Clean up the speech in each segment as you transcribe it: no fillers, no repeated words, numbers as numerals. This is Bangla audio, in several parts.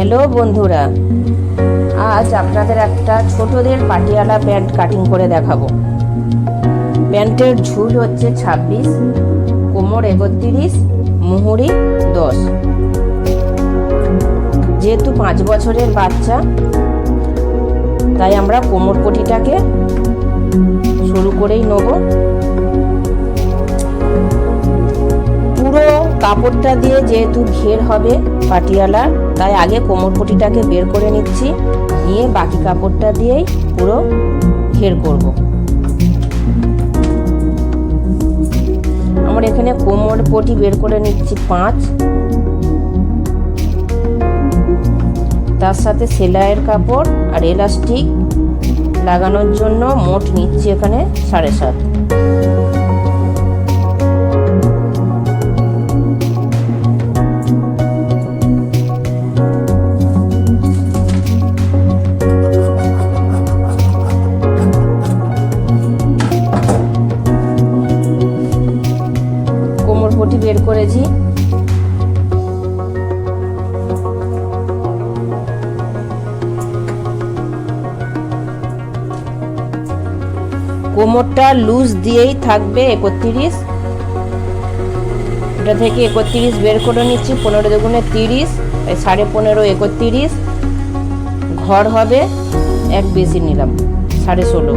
হ্যালো বন্ধুরা, আজ আপনাদের একটা ছোটদের পাটিয়ালা প্যান্ট কাটিং করে দেখাবো। প্যান্টের ঝুল হচ্ছে 26, কোমর 31, মুহুরি 10। যেহেতু 5 বছরের বাচ্চা, তাই আমরা কোমর পটিটাকে শুরু করেই নেব। পুরো কাপড়টা দিয়ে যেহেতু ঘের হবে পাটিয়ালা, তাই আগে কোমর পটিটাকে বের করে নিচ্ছি, নিয়ে বাকি কাপড়টা দিয়েই পুরো ঘের করব। আমার এখানে কোমর পটি বের করে নিচ্ছি 5, তার সাথে সেলাইয়ের কাপড় আর এলাস্টিক লাগানোর জন্য মোট নিচ্ছি এখানে 7.5। পটি বের করেছি। কোমরটা লুজ দিয়েই থাকবে 31। এটা থেকে 31 বের করে নিচ্ছি, 15 দুগুণে 30, তাই 15.5 31, ঘর হবে 1 বেশি নিলাম 16.5।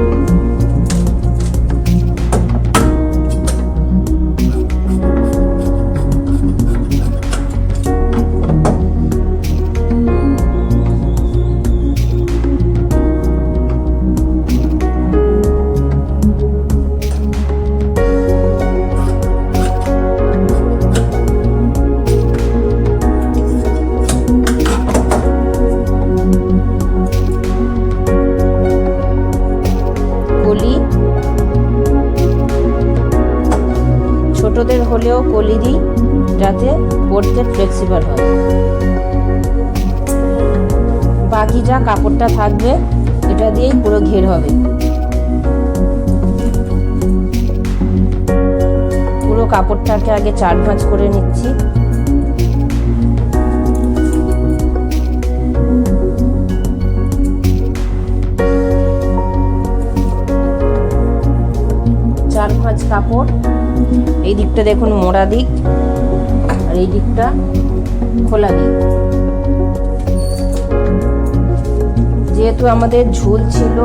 ছোটদের হলেও কলি দিই, যাতে পরতে ফ্লেক্সিবল হয়। বাকি যা কাপড়টা থাকবে এটা দিয়েই পুরো ঘের হবে। পুরো কাপড়টাকে আগে 4 ভাঁজ করে নিচ্ছি। কাপড় এই দিকটা দেখুন মোড়া দিক, আর এই দিকটা খোলা দিক। যেহেতু আমাদের ঝুল ছিল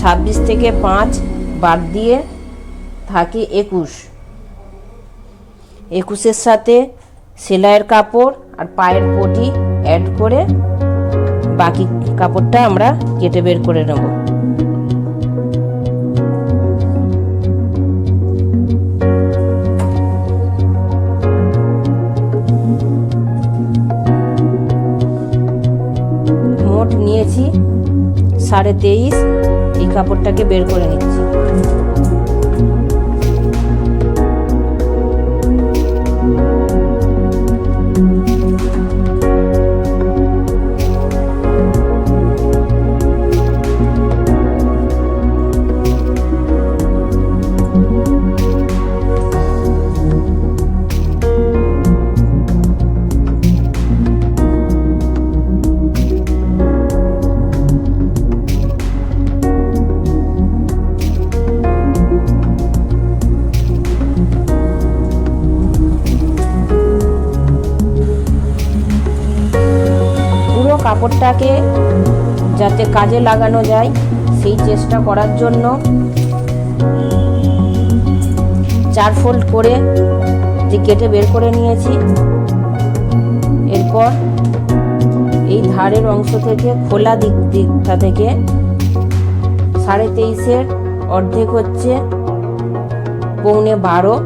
26 থেকে 5 বাদ দিয়ে থাকে 21। সাথে সেলাইয়ের কাপড় আর পায়ের পটি অ্যাড করে বাকি কাপড়টা আমরা কেটে বের করে নেব। নিয়েছি 23.5, এই কাপড়টাকে বের করে নিচ্ছি। কাপড়টাকে যাতে কাজে লাগানো যায় সেই চেষ্টা করার জন্য 4 ফোল্ড করে যে কেটে বের করে নিয়েছি। এরপর এই ধারের অংশ থেকে খোলা দিকটা থেকে 23.5-এর অর্ধেক হচ্ছে 11.25,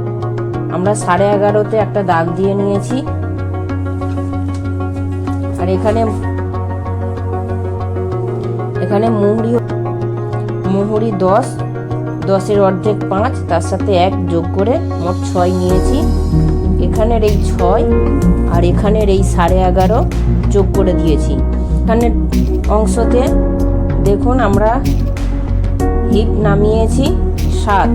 আমরা 11.5-তে একটা দাগ দিয়ে নিয়েছি। আর এখানে মুহুরি 10-এর অর্ধেক 5, তার সাথে 1 যোগ করে মোট 6 নিয়েছি। এখানের এই 6 আর এখানের এই 11.5 যোগ করে দিয়েছি। এখানের অংশতে দেখুন আমরা হিপ নামিয়েছি 7।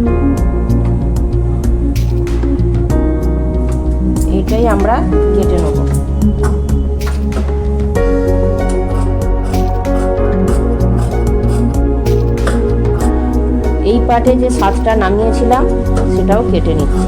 এটাই আমরা কেটে নেব। পাটে যে 7টা নামিয়েছিলাম সেটাও কেটে নিচ্ছি।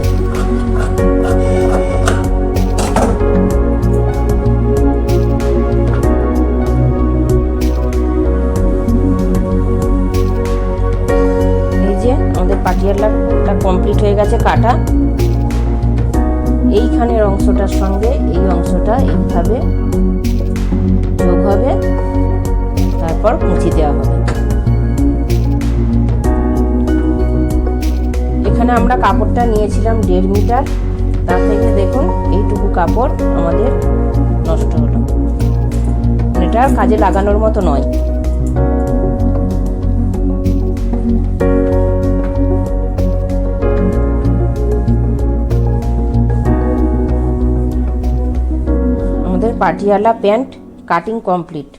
এই যে আমাদের পাটিয়ালাটা কমপ্লিট হয়ে গেছে কাটা। এইখানের অংশটার সঙ্গে এই অংশটা এইভাবে যোগ হবে, তারপর কুচি দেওয়া হবে। এখানে আমরা কাপড়টা নিয়েছিলাম 1.5 মিটার, তার থেকে দেখুন এইটুকু কাপড় আমাদের নষ্ট হলো। এটা কাজে লাগানোর মতো নয়। আমাদের পাটিয়ালা প্যান্ট কাটিং কমপ্লিট।